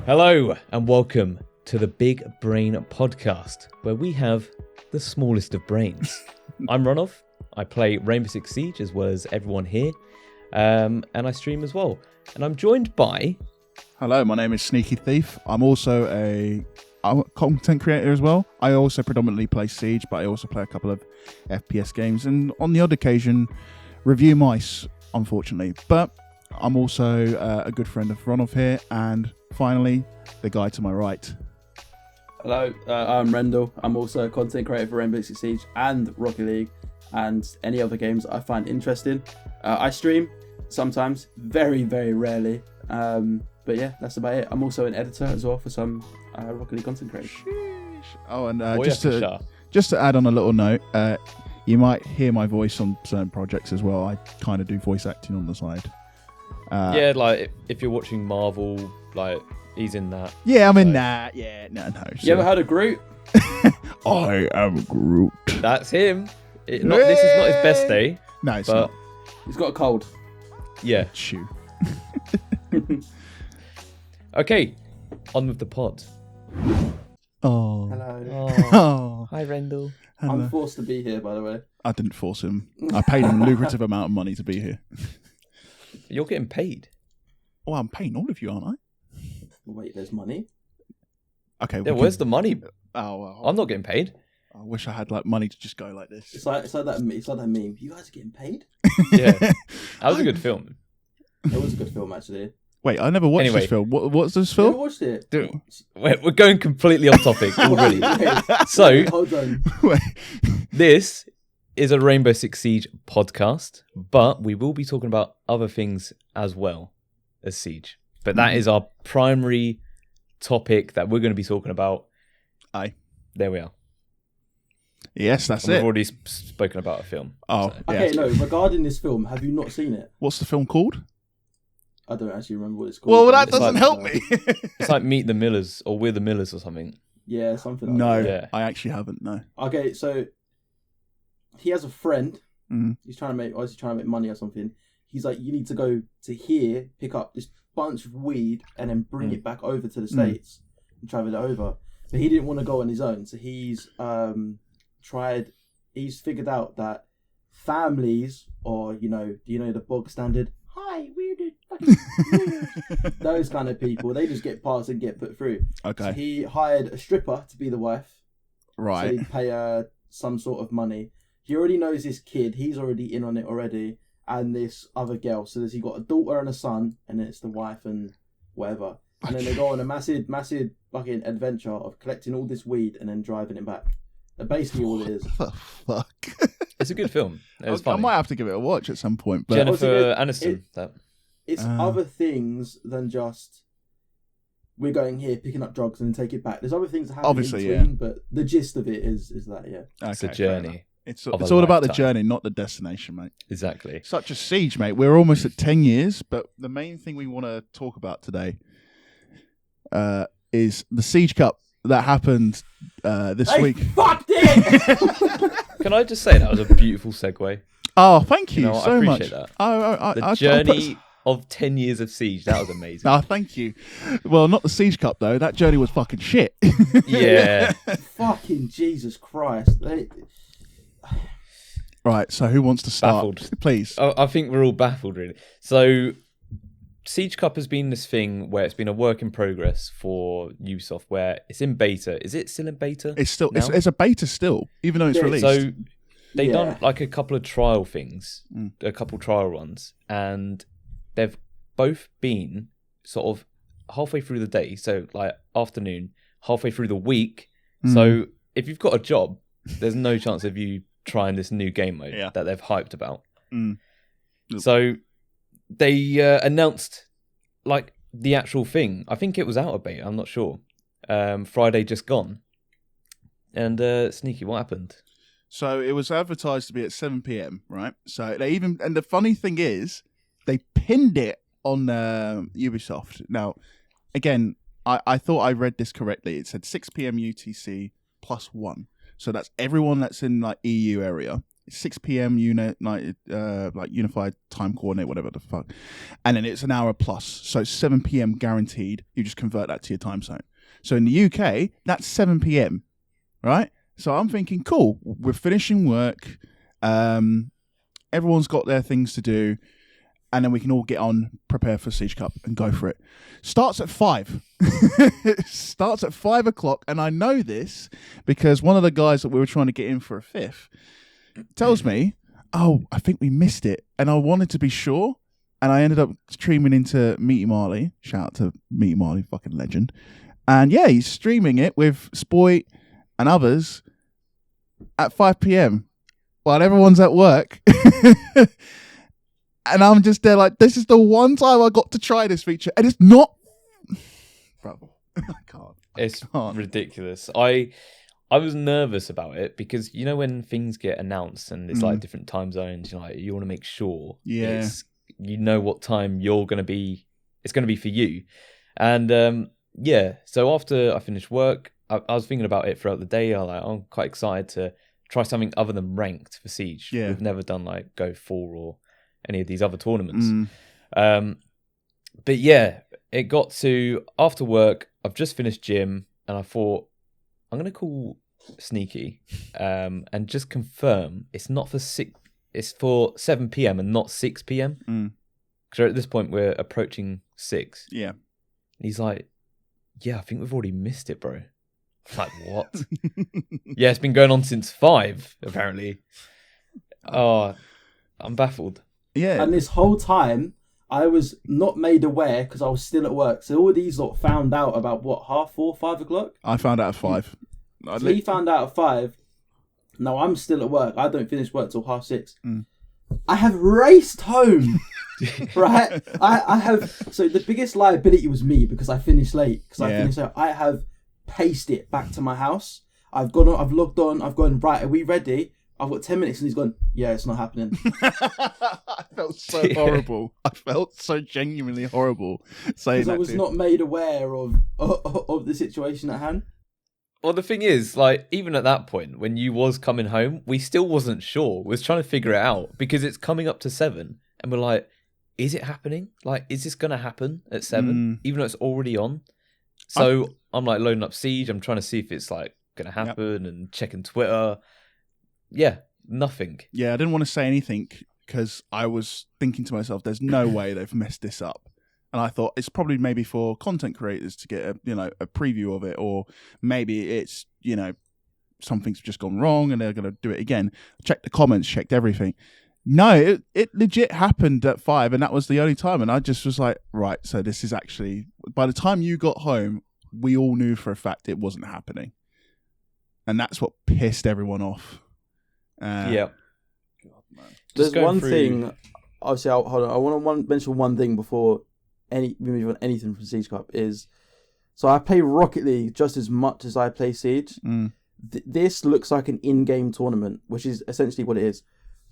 Hello and welcome to the Big Brain Podcast, where we have the smallest of brains. I'm Ronov. I play Rainbow Six Siege as well as everyone here, and I stream as well. And I'm joined by... Hello, my name is Sneaky Thief. I'm also I'm a content creator as well. I also predominantly play Siege, but I also play a couple of FPS games, and on the odd occasion, review mice, unfortunately. But I'm also a good friend of Ronov here, and finally, the guy to my right. Hello, I'm Rendell. I'm also a content creator for Rainbow Six Siege and Rocket League and any other games I find interesting. I stream sometimes, very, very rarely. But yeah, that's about it. I'm also an editor as well for some Rocket League content creators. Oh, and just to add on a little note, you might hear my voice on certain projects as well. I kind of do voice acting on the side. Yeah, like if you're watching Marvel, like he's in that. Yeah, I'm in that. Yeah, no. So. You ever heard of Groot? I am Groot. That's him. This is not his best day. No, it's not. He's got a cold. Yeah. Chew. Okay, on with the pod. Oh. Hello. Oh. Hi, Rendell. Hello. I'm forced to be here, by the way. I didn't force him. I paid him a lucrative amount of money to be here. You're getting paid. Oh, I'm paying all of you, aren't I? Wait, there's money? Okay. Yeah, where's the money? Oh, well, I'm not getting paid. I wish I had like money to just go like this. It's like that meme. You guys are getting paid? Yeah, that was a good film. It was a good film, actually. Wait, I never watched this film. What's this film? You never watched it? Dude, we're going completely off topic already. Wait, So, hold on. Wait. this is a Rainbow Six Siege podcast, but we will be talking about other things as well as Siege. But that is our primary topic that we're going to be talking about. Aye. There we are. Yes, that's And we've it. already spoken about a film. Oh, so. yeah. Okay, no, regarding this film, have you not seen it? What's the film called? I don't actually remember what it's called. Well, that It's doesn't like- help me. It's like Meet the Millers or We're the Millers or something. Yeah, something like No, that. Yeah. I actually haven't. No. Okay, so he has a friend. Mm. He's trying to make money or something. He's like, you need to go to here, pick up this bunch of weed, and then bring it back over to the States and travel it over. But he didn't want to go on his own, so he's He's figured out that families, or the bog standard, hi, we're the fucking those kind of people, they just get passed and get put through. Okay. So he hired a stripper to be the wife. Right. So he'd pay her some sort of money. He already knows this kid. He's already in on it already. And this other girl. So he got a daughter and a son. And then it's the wife and whatever. And then they go on a massive fucking adventure of collecting all this weed and then driving it back. That's basically all it is. What the fuck? It's a good film. It was I funny. might have to give it a watch at some point. But Jennifer Aniston. It's other things than just we're going here, picking up drugs and then take it back. There's other things that happen Obviously, in between, but the gist of it is that, yeah. It's a Okay, fair journey. enough. It's of a all about the lifetime. journey, not the destination, mate. Exactly. Such a siege, mate. We're almost at 10 years, but the main thing we want to talk about today is the Siege Cup that happened this week. Fucked it! Can I just say that was a beautiful segue? Oh, thank you, You know, I so much. appreciate that. I The journey of 10 years of Siege. That was amazing. Oh, thank you. Well, not the Siege Cup, though. That journey was fucking shit. Yeah. Fucking Jesus Christ. Right, so who wants to start? Baffled. Please. I think we're all baffled, really. So, Siege Cup has been this thing where it's been a work in progress for Ubisoft, where it's in beta. Is it still in beta? It's still now? it's a beta still, even though it's Yeah, released. So, they've Yeah. done like a couple of trial things, a couple trial runs, and they've both been sort of halfway through the day, so like afternoon, halfway through the week. So, if you've got a job, there's no chance of you trying this new game mode that they've hyped about. So they announced like the actual thing. I think it was out of beta, I'm not sure. Friday just gone. And Sneaky, what happened? So it was advertised to be at 7 p.m, right? So and the funny thing is, they pinned it on Ubisoft. Now, again, I thought I read this correctly. It said 6 p.m. UTC +1. So that's everyone that's in like EU area. 6 p.m. Like unified time coordinate, whatever the fuck, and then it's an hour plus. So 7 p.m. guaranteed. You just convert that to your time zone. So in the UK, that's 7 p.m. Right? So I'm thinking, cool. We're finishing work. Everyone's got their things to do. And then we can all get on, prepare for Siege Cup and go for it. Starts at 5. Starts at 5 o'clock. And I know this because one of the guys that we were trying to get in for a 5th tells me, oh, I think we missed it. And I wanted to be sure. And I ended up streaming into Meaty Marley. Shout out to Meaty Marley, fucking legend. And yeah, he's streaming it with Spoit and others at 5 p.m. while everyone's at work. And I'm just there like, this is the one time I got to try this feature. And it's not... Bro, I can't. It's ridiculous. I was nervous about it because, you know, when things get announced and it's like different time zones, you know, like, you want to make sure you know what time you're going to be... It's going to be for you. And yeah, so after I finished work, I was thinking about it throughout the day. I'm quite excited to try something other than ranked for Siege. Yeah. We've never done like Go 4 or any of these other tournaments. But yeah, it got to after work, I've just finished gym and I thought I'm going to call Sneaky and just confirm it's not for it's for 7 p.m. and not 6 p.m. Because at this point we're approaching 6. Yeah. And he's like, yeah, I think we've already missed it, bro. I'm like, what? Yeah, it's been going on since 5, apparently. Oh, I'm baffled. Yeah. And this whole time, I was not made aware because I was still at work. So all these lot found out about what, 4:30, 5 o'clock? I found out at 5. So he found out at 5. Now I'm still at work. I don't finish work till 6:30. I have raced home. Right? I have... So the biggest liability was me because I finished late. I have paced it back to my house. I've logged on. I've gone, right, are we ready? I've got 10 minutes and he's gone, yeah, it's not happening. I felt so horrible. I felt so genuinely horrible saying that. Because I was not made aware of the situation at hand. Well, the thing is, like, even at that point, when you was coming home, we still wasn't sure. We was trying to figure it out because it's coming up to 7 and we're like, is it happening? Like, is this going to happen at 7? Even though it's already on? So I'm like loading up Siege. I'm trying to see if it's like going to happen and checking Twitter. Yeah, nothing. Yeah, I didn't want to say anything because I was thinking to myself, there's no way they've messed this up. And I thought it's probably maybe for content creators to get a preview of it, or maybe it's, something's just gone wrong and they're going to do it again. Checked the comments, checked everything. No, it legit happened at 5 and that was the only time. And I just was like, right, so this is actually, by the time you got home, we all knew for a fact it wasn't happening. And that's what pissed everyone off. Yeah. God, man. There's one thing, obviously, hold on. I want to mention one thing before we move on anything from Siege Cup is, so I play Rocket League just as much as I play Siege. This looks like an in-game tournament, which is essentially what it is.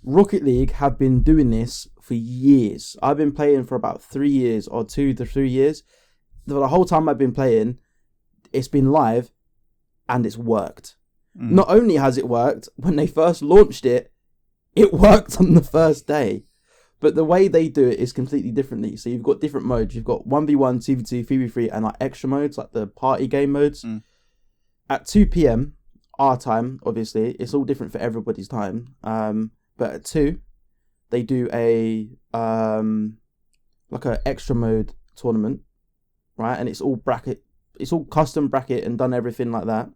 Rocket League have been doing this for years. I've been playing for about 3 years or 2 to 3 years. The whole time I've been playing, it's been live and it's worked. Not only has it worked, when they first launched it, it worked on the first day. But the way they do it is completely differently. So you've got different modes. You've got 1v1, 2v2, 3v3, and like extra modes, like the party game modes. At 2 p.m, our time, obviously, it's all different for everybody's time. But at 2, they do a like a extra mode tournament, right? And it's all custom bracket and done everything like that.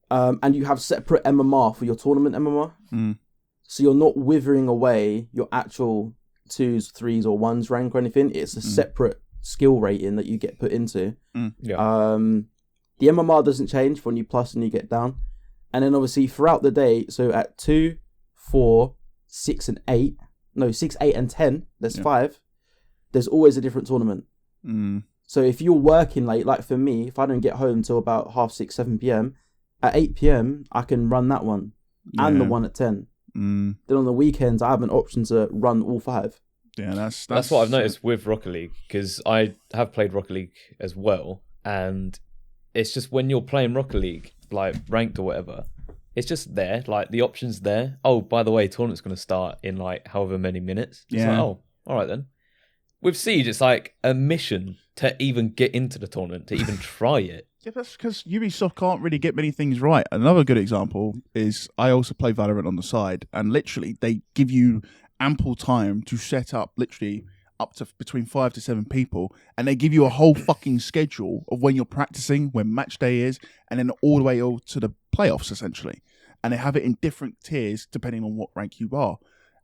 And you have separate MMR for your tournament MMR. So you're not withering away your actual 2s, 3s, or 1s rank or anything. It's a separate skill rating that you get put into. The MMR doesn't change when you plus and you get down. And then obviously throughout the day, so at 2, 4, 6, and 8, no, 6, 8, and 10, there's 5, there's always a different tournament. So if you're working late, like for me, if I don't get home till about 6:30, 7 p.m, at 8 p.m, I can run that one and the one at 10. Then on the weekends, I have an option to run all 5. Yeah, that's what I've noticed with Rocket League, because I have played Rocket League as well, and it's just when you're playing Rocket League, like ranked or whatever, it's just there. Like the option's there. Oh, by the way, tournament's going to start in like however many minutes. It's like, oh, all right then. With Siege, it's like a mission to even get into the tournament, to even try it. Yeah, that's because Ubisoft can't really get many things right. Another good example is I also play Valorant on the side, and literally they give you ample time to set up literally up to between 5 to 7 people, and they give you a whole fucking schedule of when you're practicing, when match day is, and then all the way to the playoffs essentially. And they have it in different tiers depending on what rank you are.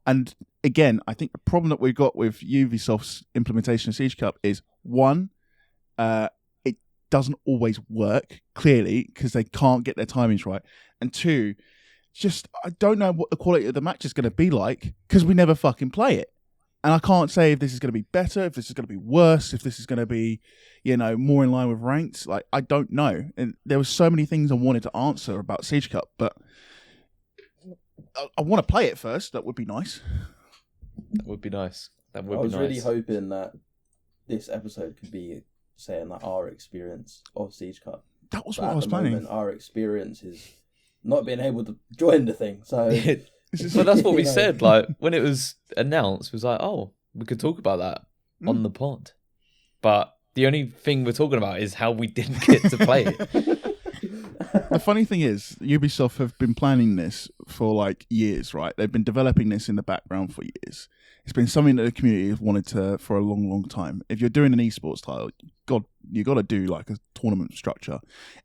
And again, I think the problem that we've got with Ubisoft's implementation of Siege Cup is one, it doesn't always work clearly because they can't get their timings right, and two, just I don't know what the quality of the match is going to be like because we never fucking play it. And I can't say if this is going to be better, if this is going to be worse, if this is going to be, more in line with ranked. Like, I don't know. And there were so many things I wanted to answer about Siege Cup, but I want to play it first. That would be nice. That would be nice. I was really hoping that this episode could be saying like our experience of Siege Cup. That was what I was planning. Our experience is not being able to join the thing. So... Well, that's what we said. Like when it was announced, it was like, "Oh, we could talk about that on the pod." But the only thing we're talking about is how we didn't get to play it. The funny thing is, Ubisoft have been planning this for like years, right? They've been developing this in the background for years. It's been something that the community have wanted to for a long, long time. If you're doing an esports title, you got to do like a tournament structure,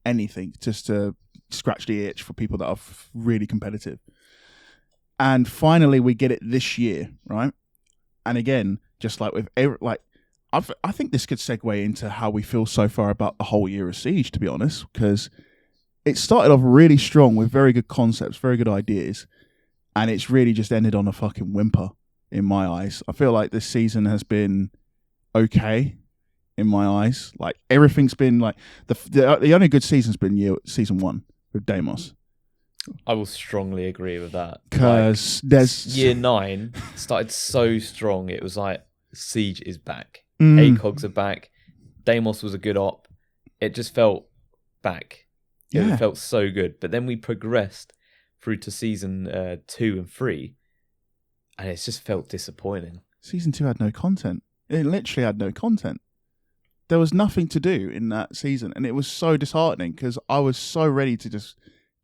anything just to scratch the itch for people that are really competitive. And finally, we get it this year, right? And again, just like with I think this could segue into how we feel so far about the whole year of Siege, to be honest, because it started off really strong with very good concepts, very good ideas, and it's really just ended on a fucking whimper in my eyes. I feel like this season has been okay in my eyes. Like everything's been like the only good season's been season 1 with Deimos. I will strongly agree with that. Because there's... Year 9 started so strong. It was like, Siege is back. ACOGs are back. Deimos was a good op. It just felt back. Yeah. It felt so good. But then we progressed through to season 2 and 3. And it's just felt disappointing. Season 2 had no content. It literally had no content. There was nothing to do in that season. And it was so disheartening because I was so ready to just...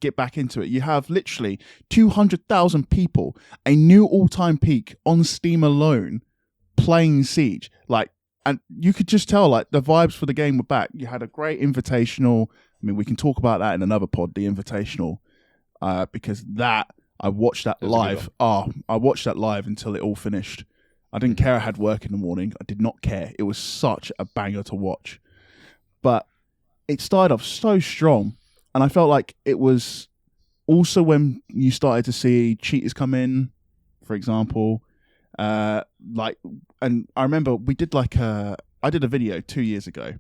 get back into it. You have literally 200,000 people, a new all-time peak on Steam alone, playing Siege. Like, and you could just tell, like, the vibes for the game were back. You had a great invitational. I mean, we can talk about that in another pod, the invitational, because I watched that live. I watched that live until it all finished. I didn't care I had work in the morning. I did not care. It was such a banger to watch. But it started off so strong. And I felt like it was also when you started to see cheaters come in, for example. And I remember we did I did a video 2 years ago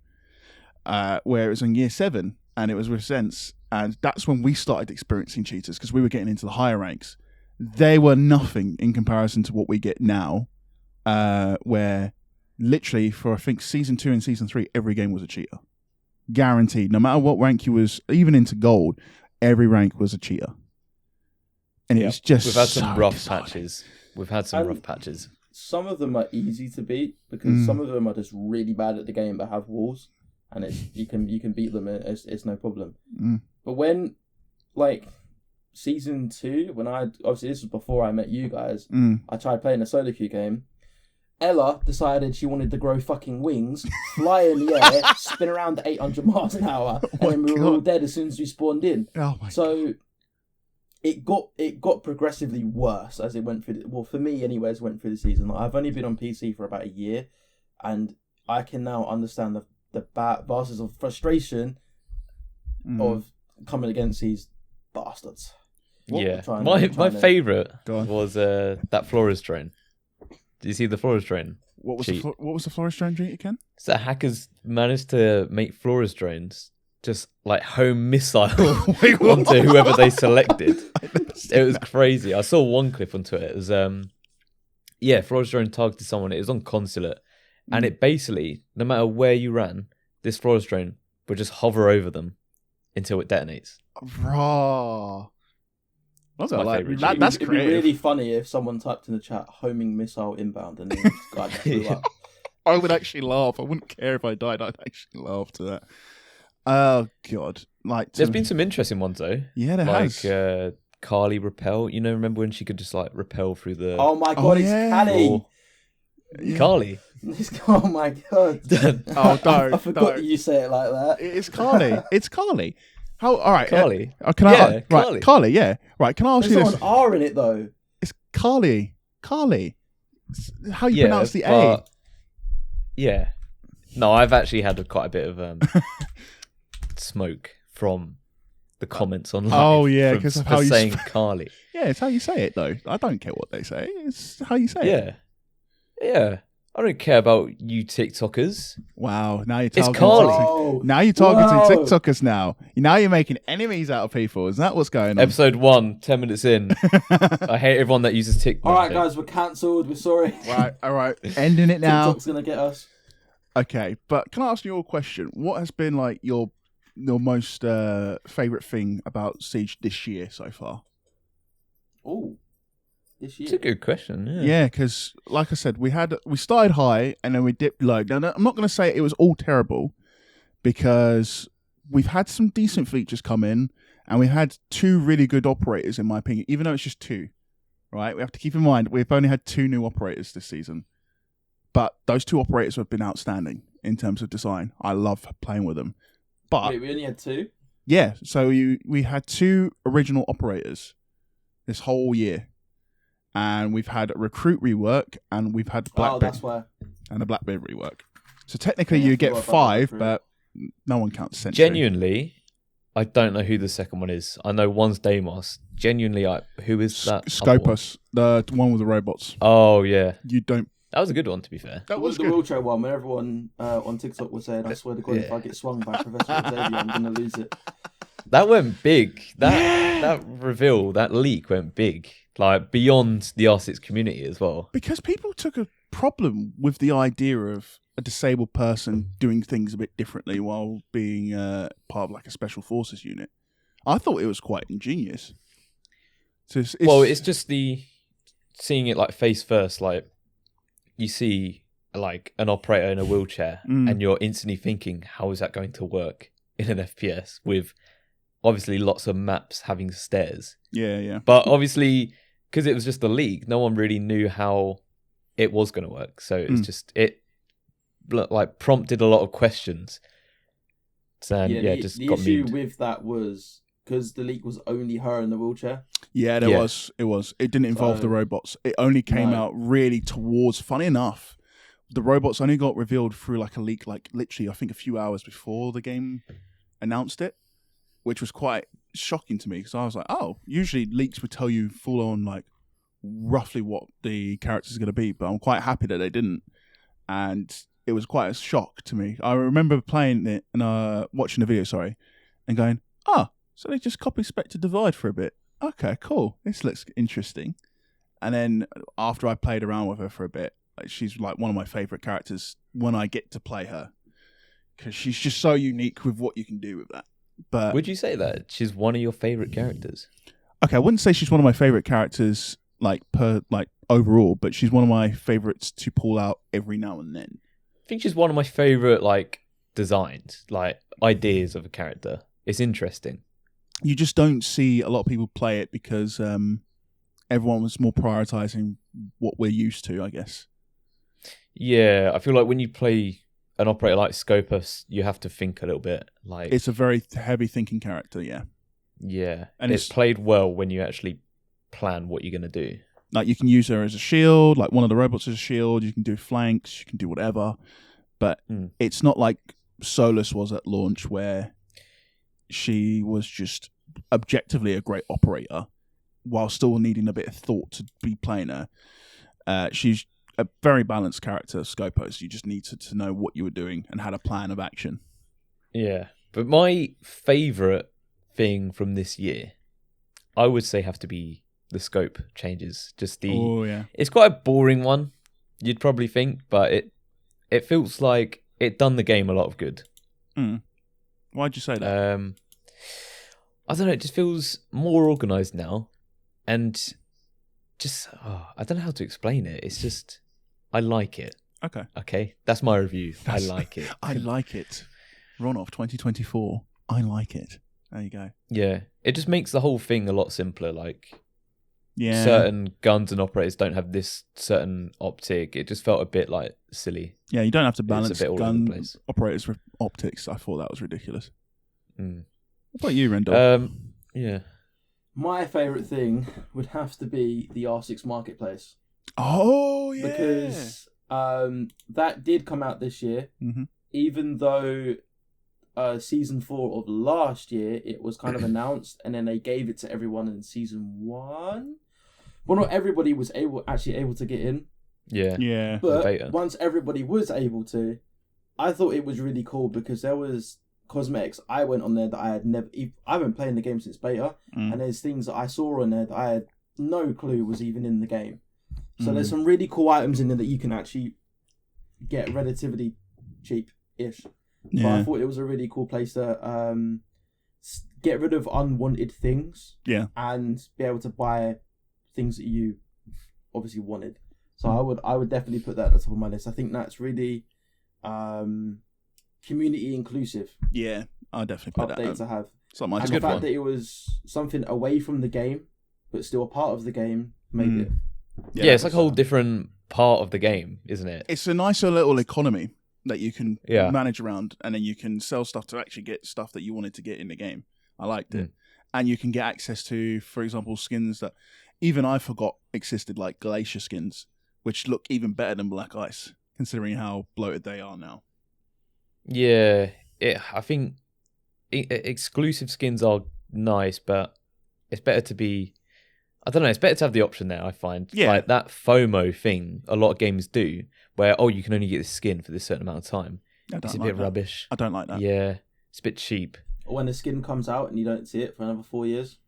where it was in year 7 and it was with Sense. And that's when we started experiencing cheaters because we were getting into the higher ranks. They were nothing in comparison to what we get now, where literally for I think season 2 and season 3, every game was a cheater. Guaranteed. No matter what rank you was, even into gold, every rank was a cheater. And it's just we've had some rough patches. We've had some rough patches. Some of them are easy to beat because some of them are just really bad at the game but have walls, and you can beat them. It's no problem. But when like season 2, when obviously this was before I met you guys, I tried playing a solo queue game. Ella decided she wanted to grow fucking wings, fly in the air, spin around at 800 miles an hour, and then we were all dead as soon as we spawned in. Oh my God. It got progressively worse as it went through. Well, for me, anyways, went through the season. Like, I've only been on PC for about a year, and I can now understand the vastness of frustration of coming against these bastards. My favourite was that Flores train. Did you see the Flores train? What was the Flores train cheat again? So hackers managed to make Flores trains just like home missile onto whoever they selected. It was crazy. I saw one clip onto it. It was Flores drone targeted someone. It was on Consulate, and it basically, no matter where you ran, this Flores drone would just hover over them until it detonates. Raw. It's my favourite that, cheat. that's It'd creative. be really funny if someone typed in the chat "homing missile inbound" and then this guy just blew up. I would actually laugh. I wouldn't care if I died. I'd actually laugh to that. Oh God! Like There's been some interesting ones though. Yeah, there has. Carly repel. You know, remember when she could just like repel through the? Oh my God! It's Callie. Yeah. Carly. Oh my God! Oh, don't! I forgot that you say it like that. It's Carly. It's Carly. How? All right. Carly. Can I? Yeah, Right, Carly. Carly. Yeah. Right. Can I ask There's you not this? an R in it though. It's Carly. Carly. It's how you pronounce the A? but- Yeah. No, I've actually had quite a bit of smoke from the comments online. Oh, yeah, from- 'cause of for how you saying Carly. Yeah, it's how you say it though. I don't care what they say. It's how you say it. Yeah. Yeah. I don't care about you TikTokers. Wow. Now you're It's targeting. Carly. Whoa. Now you're targeting Whoa. TikTokers. Now you're making enemies out of people. Is that what's going on? Episode 1, 10 minutes in. I hate everyone that uses TikTok. All right, guys, we're cancelled. We're sorry. Right. All right. Ending it now. TikTok's gonna get us. Okay, but can I ask you a question? What has been like your most favorite thing about Siege this year so far? Oh, this year. It's a good question. Yeah. Yeah, because like I said, we started high and then we dipped low. Now, I'm not going to say it was all terrible because we've had some decent features come in and we had 2 really good operators, in my opinion, even though it's just 2. Right? We have to keep in mind we've only had 2 new operators this season. But those 2 operators have been outstanding in terms of design. I love playing with them. But Wait, we only had 2. yeah, so we had 2 original operators this whole year, and we've had a recruit rework, and we've had Oh, Blackbeard that's why. and a Blackbeard rework. So technically, Yeah, I you get forgot about 5, the recruit. but no one counts Sentry. Genuinely, I don't know who the second one is. I know one's Deimos. Genuinely, who is that? other one? Scopus, the one with the robots. Oh, yeah. You don't. That was a good one, to be fair. That What was was the good. wheelchair one when everyone on TikTok was saying, I swear to God, if I get swung by Professor Xavier, I'm going to lose it. That went big. That reveal, that leak went big. Like, beyond the R6 community as well. Because people took a problem with the idea of a disabled person doing things a bit differently while being part of like a special forces unit. I thought it was quite ingenious. So it's just seeing it like face first, like you see like an operator in a wheelchair and you're instantly thinking, how is that going to work in an FPS with obviously lots of maps having stairs? Yeah. But obviously, because it was just a leak, no one really knew how it was going to work. So it's just, it like prompted a lot of questions. And the got issue memed. with that was because the leak was only her in the wheelchair. Yeah, there was. It was. It didn't involve the robots. It only came out really towards. Funny enough, the robots only got revealed through like a leak, like literally, I think a few hours before the game announced it, which was quite shocking to me because I was like, oh, usually leaks would tell you full on like roughly what the character's going to be, but I'm quite happy that they didn't, and it was quite a shock to me. I remember playing it and watching the video, and going, so they just copy Spectre Divide for a bit. Okay, cool. This looks interesting. And then after I played around with her for a bit, like, she's like one of my favorite characters when I get to play her because she's just so unique with what you can do with that. But Would you say that she's one of your favorite characters? okay, I wouldn't say she's one of my favorite characters like overall, but she's one of my favorites to pull out every now and then. I think she's one of my favorite like designs, like ideas of a character. It's interesting. You just don't see a lot of people play it because everyone was more prioritizing what we're used to, I guess. Yeah, I feel like when you play an operator like Scopus, you have to think a little bit. Like It's a very heavy thinking character, yeah. Yeah, And it's it's played well when you actually plan what you're going to do. Like you can use her as a shield, like one of the robots as a shield. You can do flanks, you can do whatever. But it's not like Solus was at launch where she was just objectively a great operator while still needing a bit of thought to be playing her. She's a very balanced character, Scopus. You just need to know what you were doing and had a plan of action. Yeah, but my favourite thing from this year, I would say, have to be the scope changes. Just it's quite a boring one, you'd probably think, but it feels like it done the game a lot of good. Why'd you say that? I don't know, it just feels more organised now. and just I don't know how to explain it. It's just I like it. Okay, that's my review. I like it. I like it. Runoff 2024. I like it. There you go. Yeah, it just makes the whole thing a lot simpler. Like, yeah, certain guns and operators don't have this certain optic. It just felt a bit like silly. Yeah, you don't have to It's balance a bit all over the gun place. operators with optics. I thought that was ridiculous. Mm. What about you, Rendell? Yeah. My favourite thing would have to be the R6 Marketplace. Oh, yeah. Because that did come out this year, even though season 4 of last year it was kind of announced, and then they gave it to everyone in season 1. Well, not everybody was actually able to get in. Yeah. But once everybody was able to, I thought it was really cool because there was cosmetics I went on there that I had never. I've been playing the game since beta, and there's things that I saw on there that I had no clue was even in the game. So there's some really cool items in there that you can actually get relatively cheap-ish. Yeah. But I thought it was a really cool place to get rid of unwanted things. Yeah. And be able to buy things that you obviously wanted. So I would definitely put that at the top of my list. I think that's really community inclusive. Yeah, I'll definitely put update to have. Something and the fact that it was something away from the game, but still a part of the game, made it. Yeah, it's like a whole different part of the game, isn't it? It's a nicer little economy that you can Yeah. manage around, and then you can sell stuff to actually get stuff that you wanted to get in the game. I liked it. And you can get access to, for example, skins that even I forgot existed, like Glacier skins, which look even better than Black Ice, considering how bloated they are now. Yeah, I think exclusive skins are nice, but it's better to be... I don't know, it's better to have the option there, I find. Yeah. Like that FOMO thing a lot of games do, where, you can only get this skin for this certain amount of time. It's a bit rubbish. I don't like that. Yeah, it's a bit cheap. Or when the skin comes out and you don't see it for another 4 years.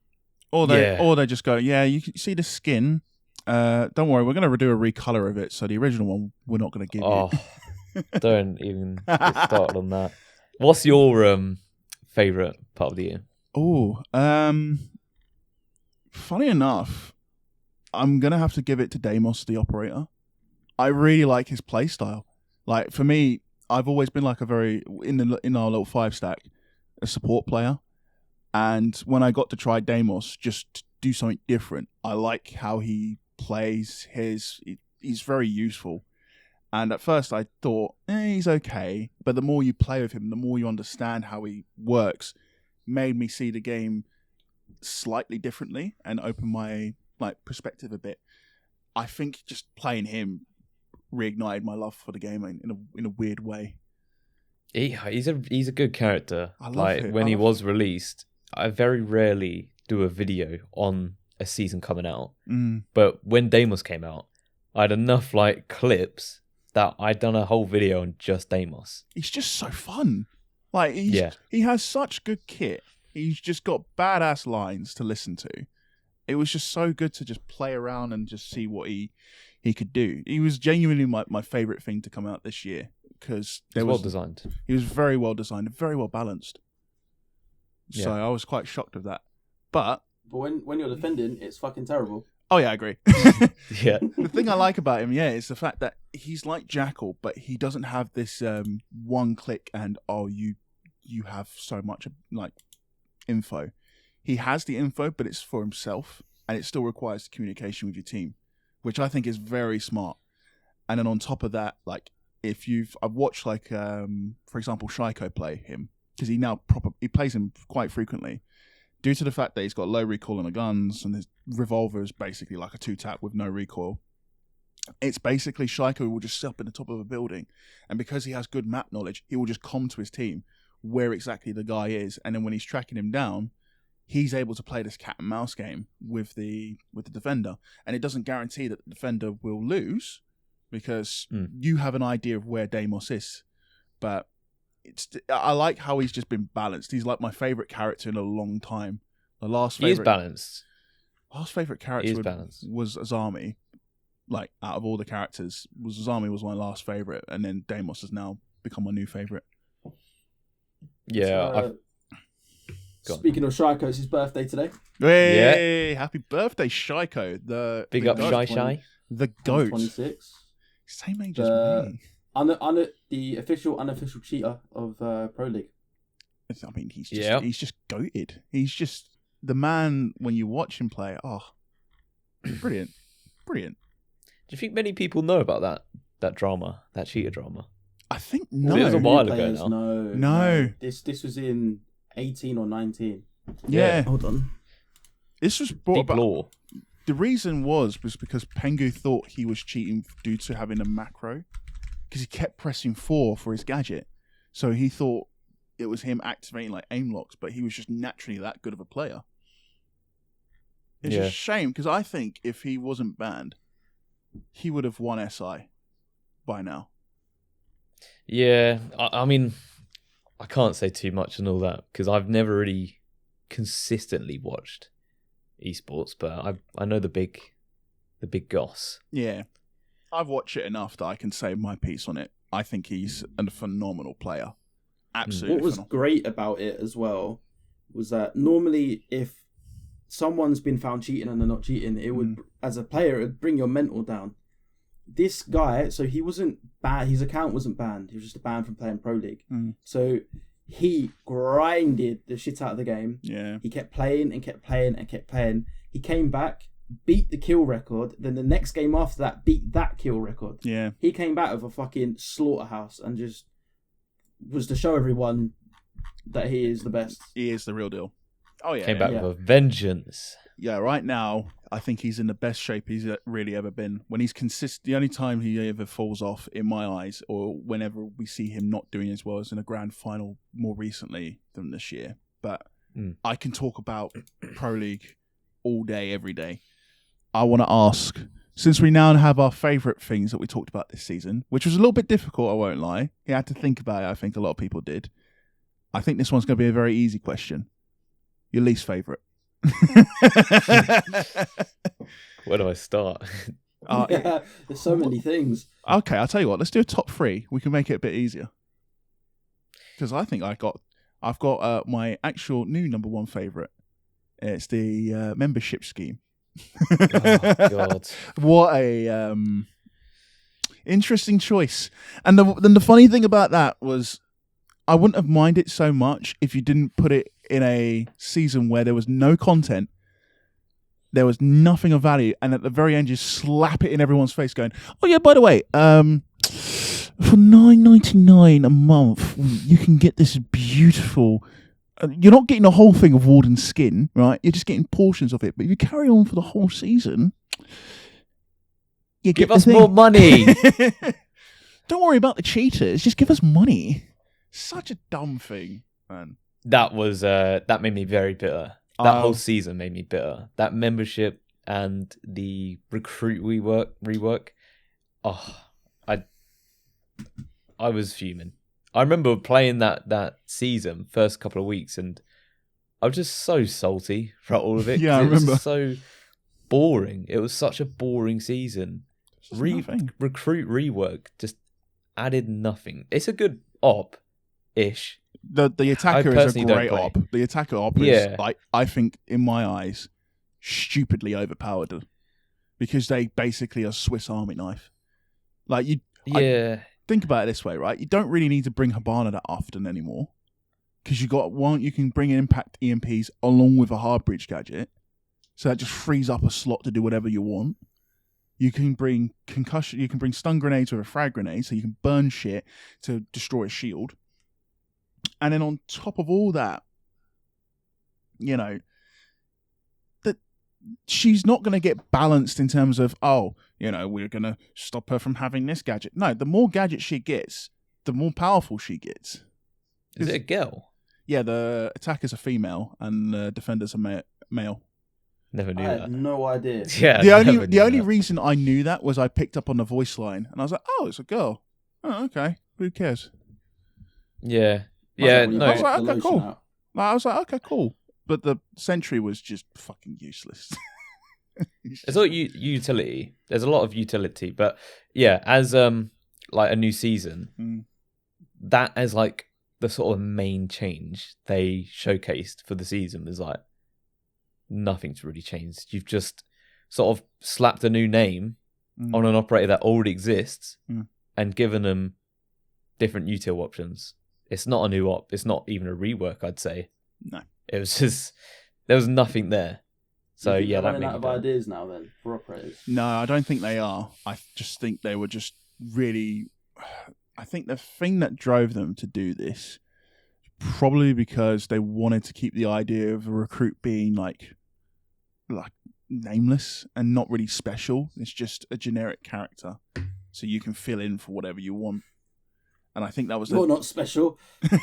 Or they just go, yeah, you can see the skin. Don't worry, we're going to do a recolor of it. So the original one, we're not going to give you. Don't even get started on that. What's your favourite part of the year? Funny enough, I'm going to have to give it to Deimos, the operator. I really like his play style. Like, for me, I've always been like a very, in our little 5-stack, a support player. And when I got to try Deimos, just to do something different, I like how he plays he's very useful. And at first I thought, he's okay. But the more you play with him, the more you understand how he works, made me see the game slightly differently and open my perspective a bit. I think just playing him reignited my love for the game in a weird way. He's a good character. I love him. When he was released, I very rarely do a video on a season coming out. But when Deimos came out, I had enough clips that I'd done a whole video on just Deimos. He's just so fun. He has such good kit. He's just got badass lines to listen to. It was just so good to just play around and just see what he could do. He was genuinely my favourite thing to come out this year because well designed. He was very well designed and very well balanced. Yeah. So I was quite shocked of that. But when you're defending, it's fucking terrible. Oh yeah, I agree. Yeah. The thing I like about him, is the fact that he's like Jackal, but he doesn't have this one click and you have so much info. He has the info, but it's for himself, and it still requires communication with your team, which I think is very smart. And then on top of that, I've watched for example, Shaiko play him because he plays him quite frequently. Due to the fact that he's got low recoil on the guns and his revolver is basically like a 2-tap with no recoil, it's basically Shaiko will just sit up in the top of a building, and because he has good map knowledge, he will just come to his team where exactly the guy is, and then when he's tracking him down, he's able to play this cat and mouse game with the defender, and it doesn't guarantee that the defender will lose because you have an idea of where Deimos is, but I like how he's just been balanced. He's like my favourite character in a long time. He is balanced. Last favourite character was Azami. Out of all the characters, Azami was my last favourite, and then Deimos has now become my new favourite. Yeah. Speaking of Shaiko, it's his birthday today. Hey, happy birthday, Shaiko. The Big the up, goat. Shy. The goat. 26. Same age as me. The official, unofficial cheater of Pro League. I mean, he's just goated. He's just the man when you watch him play. Oh, brilliant. Do you think many people know about that drama, that cheater drama? I think no. It was a while ago now. No. This was in 18 or 19. Yeah. Hold on. This was brought Deep about. law. The reason was because Pengu thought he was cheating due to having a macro, because he kept pressing 4 for his gadget. So he thought it was him activating like aim locks, but he was just naturally that good of a player. It's a shame, because I think if he wasn't banned, he would have won SI by now. Yeah, I mean, I can't say too much and all that, because I've never really consistently watched esports, but I know the big goss. Yeah. I've watched it enough that I can say my piece on it. I think he's a phenomenal player. Absolutely. What was great about it as well was that normally if someone's been found cheating and they're not cheating, it would, as a player, it would bring your mental down. This guy, so he wasn't banned, his account wasn't banned, he was just banned from playing Pro League. So he grinded the shit out of the game. Yeah. He kept playing and kept playing and kept playing. He came back, beat the kill record, then the next game after that, beat that kill record. Yeah. He came back with a fucking slaughterhouse and just was to show everyone that he is the best. He is the real deal. Oh, yeah. Came back with a vengeance. Yeah, right now, I think he's in the best shape he's really ever been. When he's consistent, the only time he ever falls off, in my eyes, or whenever we see him not doing as well, is in a grand final more recently than this year. But I can talk about Pro League all day, every day. I want to ask, since we now have our favourite things that we talked about this season, which was a little bit difficult, I won't lie. You had to think about it, I think a lot of people did. I think this one's going to be a very easy question. Your least favourite? Where do I start? There's so many things. Okay, I'll tell you what. Let's do a top 3. We can make it a bit easier. Because I think I've got my actual new number 1 favourite. It's the membership scheme. Oh God! What a interesting choice. And then the funny thing about that was, I wouldn't have minded so much if you didn't put it in a season where there was no content, there was nothing of value, and at the very end you slap it in everyone's face going, oh yeah, by the way, for $9.99 a month you can get this beautiful, you're not getting the whole thing of Warden's skin, right? You're just getting portions of it, but if you carry on for the whole season, you give us more money. Don't worry about the cheaters, just give us money. Such a dumb thing, man. That was that made me very bitter. That whole season made me bitter. That membership and the recruit rework. Oh, I was fuming. I remember playing that season, first couple of weeks, and I was just so salty for all of it. Yeah, I remember. It was so boring. It was such a boring season. Recruit rework just added nothing. It's a good op-ish. The attacker is a great op. The attacker op is, I think, in my eyes, stupidly overpowered. Because they basically are Swiss Army knife. Like, think about it this way, right? You don't really need to bring Hibana that often anymore. Because you can bring impact EMPs along with a hard breach gadget. So that just frees up a slot to do whatever you want. You can bring concussion, you can bring stun grenades or a frag grenade, so you can burn shit to destroy a shield. And then on top of all that, that she's not going to get balanced in terms of, we're going to stop her from having this gadget. No, the more gadgets she gets, the more powerful she gets. Is it a girl? Yeah, the attacker's a female and the defender's a male. Never knew that. I had no idea. Yeah, the only reason I knew that was I picked up on the voice line and I was like, oh, it's a girl. Oh, okay. Who cares? Yeah. Yeah, no. I was like, okay, cool. I was like, okay, cool. But the sentry was just fucking useless. It's all utility. There's a lot of utility, but yeah, as like a new season, that as like the sort of main change they showcased for the season was like nothing's really changed. You've just sort of slapped a new name on an operator that already exists and given them different util options. It's not a new op. It's not even a rework, I'd say. No. It was just, there was nothing there. So yeah, that running out of ideas now then for operators. No, I don't think they are. I just think they were just really. I think the thing that drove them to do this, probably because they wanted to keep the idea of a recruit being like nameless and not really special. It's just a generic character, so you can fill in for whatever you want. And I think that was. You're not special.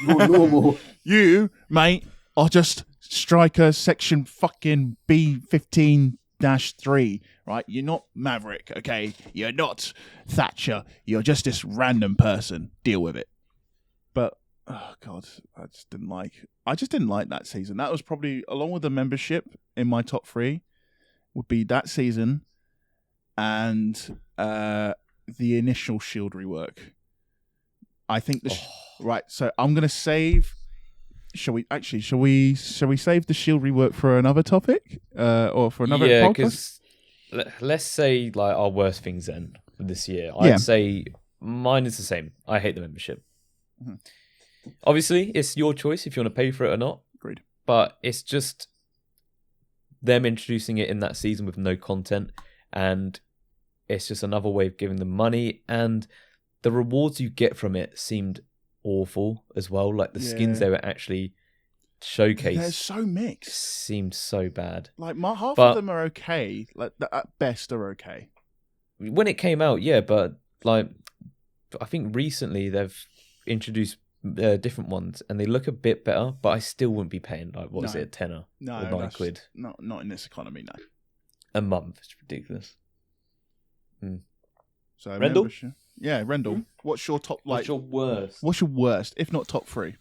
You're normal. You, mate, are just Striker Section fucking B15-3, right? You're not Maverick, okay? You're not Thatcher. You're just this random person. Deal with it. But oh god, I just didn't like that season. That was probably, along with the membership, in my top 3 would be that season and the initial Shield rework. I think right. So I'm gonna save. Shall we save the Shield rework for another topic, or for another podcast? Because let's say like our worst things then for this year. I'd say mine is the same. I hate the membership. Mm-hmm. Obviously, it's your choice if you want to pay for it or not. Agreed. But it's just them introducing it in that season with no content, and it's just another way of giving them money, and the rewards you get from it seemed awful as well. Like the skins they were actually showcased, they're so mixed, seemed so bad. Like half of them are okay, like at best are okay when it came out, but like I think recently they've introduced different ones and they look a bit better, but I still wouldn't be paying like what is it, a tenner or £9? Not in this economy. No, a month. It's ridiculous. So Rendell? Yeah, Rendell. What's your top? Like, what's your worst? What's your worst, if not top 3?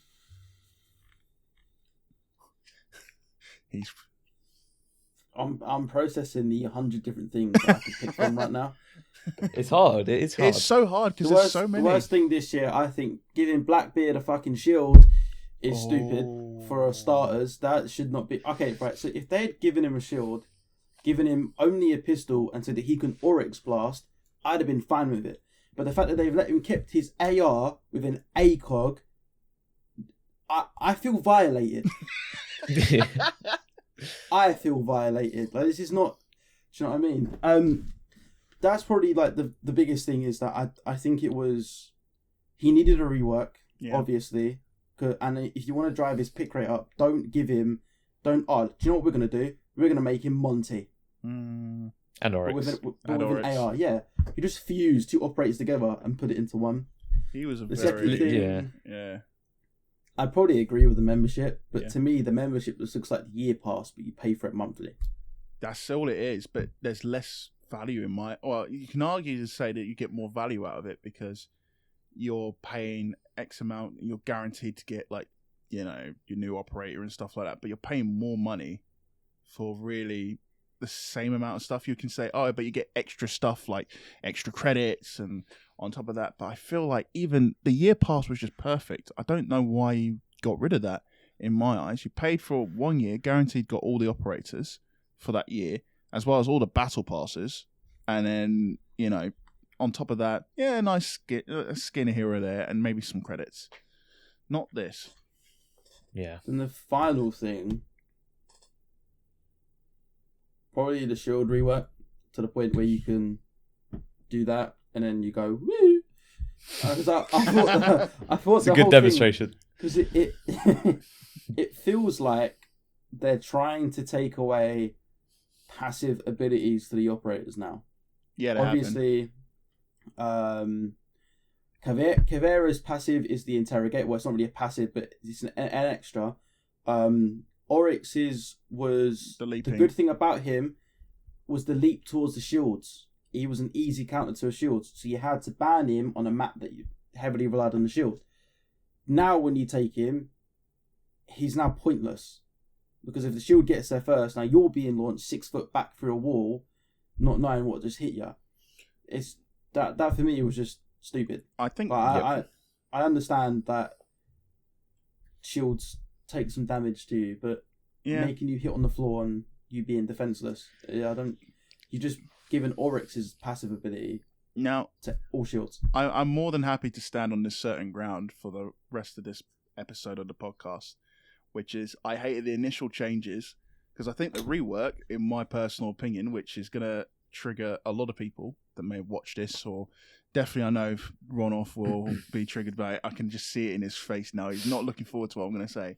I'm processing the 100 different things that I can pick from right now. It's hard. It is hard. It's so hard because there's so many. The worst thing this year, I think, giving Blackbeard a fucking shield is stupid for starters. That should not be. Okay, right. So if they had given him a shield, given him only a pistol, and so that he can Oryx blast, I'd have been fine with it. But the fact that they've let him kept his AR with an ACOG, I feel violated. I feel violated. Like, this is not. Do you know what I mean? That's probably like the biggest thing is that I think it was he needed a rework, obviously. And if you want to drive his pick rate up, don't give him. Do you know what we're gonna do? We're gonna make him Monty. And Oryx. With an AR, yeah. You just fuse 2 operators together and put it into one. He was second thing, yeah. I probably agree with the membership, but to me, the membership just looks like the year pass, but you pay for it monthly. That's all it is, but there's less value in my. Well, you can argue to say that you get more value out of it because you're paying X amount, and you're guaranteed to get like, your new operator and stuff like that, but you're paying more money for really the same amount of stuff. You can say, but you get extra stuff like extra credits and on top of that. But I feel like even the year pass was just perfect. I don't know why you got rid of that in my eyes. You paid for 1 year, guaranteed got all the operators for that year, as well as all the battle passes. And then, on top of that, a nice skin here or there and maybe some credits. Not this. Yeah. And the final thing, probably the shield rework to the point where you can do that and then you go woo. I thought it's a good demonstration because it it feels like they're trying to take away passive abilities to the operators now. Yeah, obviously. Caveira's passive is the interrogate. Well, it's not really a passive, but it's an extra. Oryx's was the good thing about him was the leap towards the shields. He was an easy counter to a shield, so you had to ban him on a map that you heavily relied on the shield. Now, when you take him, he's now pointless because if the shield gets there first, now you're being launched 6 foot back through a wall, not knowing what just hit you. It's that for me it was just stupid. I think I understand that shields take some damage to you, but making you hit on the floor and you being defenseless. Yeah, you just given Oryx's passive ability now to all shields. I'm more than happy to stand on this certain ground for the rest of this episode of the podcast, which is I hated the initial changes because I think the rework, in my personal opinion, which is going to trigger a lot of people that may have watched this, or definitely I know Ronoff will be triggered by it. I can just see it in his face now. He's not looking forward to what I'm going to say.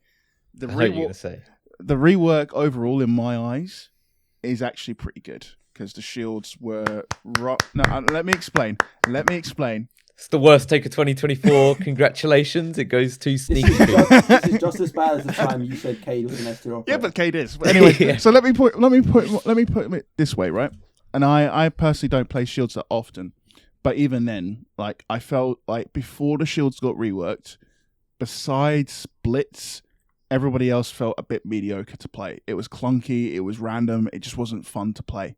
The rework overall, in my eyes, is actually pretty good because the shields were let me explain. It's the worst take of 2024. Congratulations, it goes to Sneaky. This is just as bad as the time you said Cade was an S tier operator. Yeah, but Cade is. But anyway, so let me put it this way, right? And I personally don't play shields that often, but even then, like I felt like before the shields got reworked, besides Blitz, everybody else felt a bit mediocre to play. It was clunky, it was random, it just wasn't fun to play.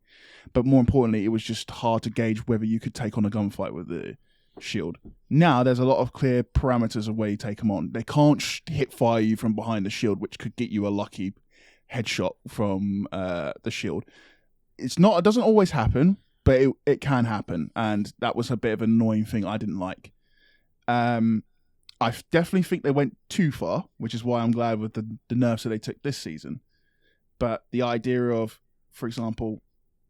But more importantly, it was just hard to gauge whether you could take on a gunfight with the shield. Now there's a lot of clear parameters of where you take them on. They can't hit fire you from behind the shield, which could get you a lucky headshot from the shield. It doesn't always happen, but it can happen, and that was a bit of an annoying thing I didn't like. I definitely think they went too far, which is why I'm glad with the nerfs that they took this season. But the idea of, for example,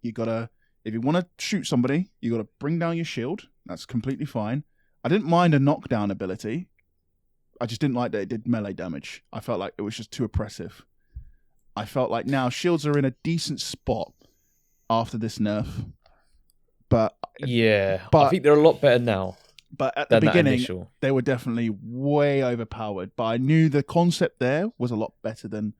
if you want to shoot somebody, you got to bring down your shield. That's completely fine. I didn't mind a knockdown ability. I just didn't like that it did melee damage. I felt like it was just too oppressive. I felt like now shields are in a decent spot after this nerf. But I think they're a lot better now. But at the beginning, they were definitely way overpowered. But I knew the concept there was a lot better than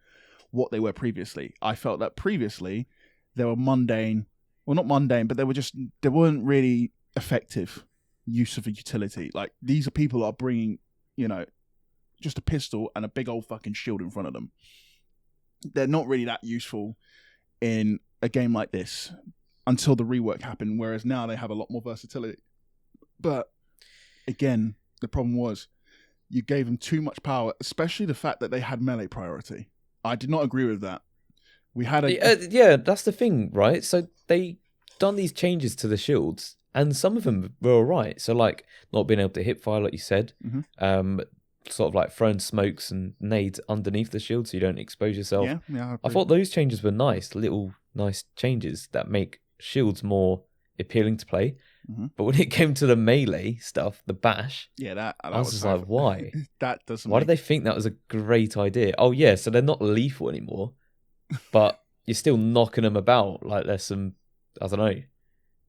what they were previously. I felt that previously they were mundane. Well, not mundane, but they weren't really effective use of a utility. Like, these are people that are bringing, just a pistol and a big old fucking shield in front of them. They're not really that useful in a game like this until the rework happened, whereas now they have a lot more versatility. But again, the problem was you gave them too much power, especially the fact that they had melee priority. I did not agree with that. We had that's the thing, right? So they done these changes to the shields, and some of them were all right. So like not being able to hip fire, like you said, sort of like throwing smokes and nades underneath the shield so you don't expose yourself. Yeah, I thought those changes were nice changes that make shields more appealing to play. But when it came to the melee stuff, the bash, that I was just like, why? That doesn't. Why did they think that was a great idea? Oh yeah, so they're not lethal anymore, but you're still knocking them about like there's some, I don't know.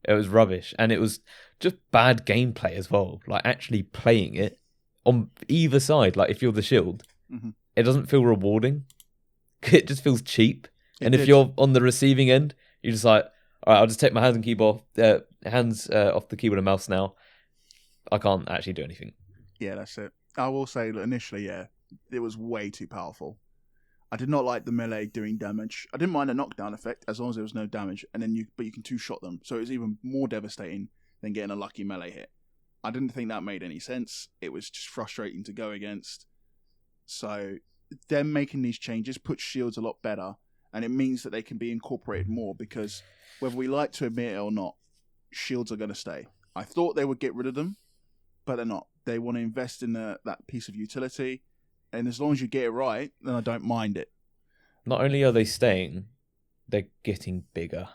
It was rubbish, and it was just bad gameplay as well. Like actually playing it on either side. Like if you're the shield, it doesn't feel rewarding. It just feels cheap. If you're on the receiving end, you're just like, all right, I'll just take my hands off the keyboard and mouse now. I can't actually do anything. Yeah, that's it. I will say that initially, it was way too powerful. I did not like the melee doing damage. I didn't mind the knockdown effect as long as there was no damage, but you can two-shot them, so it was even more devastating than getting a lucky melee hit. I didn't think that made any sense. It was just frustrating to go against. So them making these changes puts shields a lot better, and it means that they can be incorporated more because whether we like to admit it or not, shields are going to stay. I thought they would get rid of them, but they're not. They want to invest in that piece of utility, and as long as you get it right, then I don't mind it. Not only are they staying, they're getting bigger.